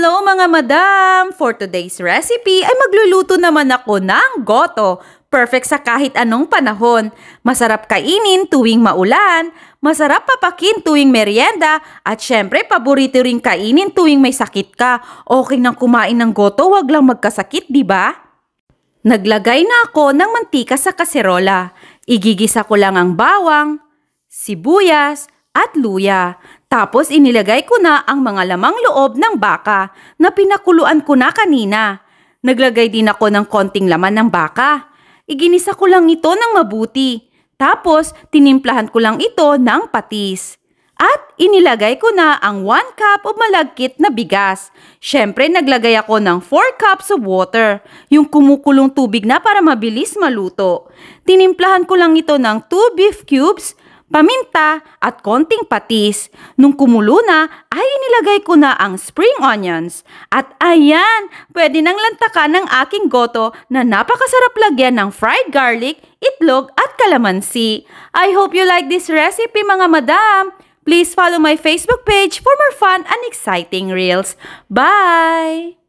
Hello mga madam! For today's recipe ay magluluto naman ako ng goto. Perfect sa kahit anong panahon. Masarap kainin tuwing maulan, masarap papakin tuwing merienda, at syempre paborito rin kainin tuwing may sakit ka. Okay nang kumain ng goto, wag lang magkasakit, di ba? Naglagay na ako ng mantika sa kaserola. Igigisa ko lang ang bawang, sibuyas, at luya. Tapos inilagay ko na ang mga lamang loob ng baka na pinakuluan ko na kanina. Naglagay din ako ng konting laman ng baka. Iginisa ko lang ito ng mabuti. Tapos tinimplahan ko lang ito ng patis. At inilagay ko na ang 1 cup o malagkit na bigas. Syempre naglagay ako ng 4 cups of water. Yung kumukulong tubig na para mabilis maluto. Tinimplahan ko lang ito ng 2 beef cubes, paminta at konting patis. Nung kumulo na, ay inilagay ko na ang spring onions. At ayan, pwede nang lantakan ng aking goto na napakasarap lagyan ng fried garlic, itlog at kalamansi. I hope you like this recipe mga madam. Please follow my Facebook page for more fun and exciting reels. Bye!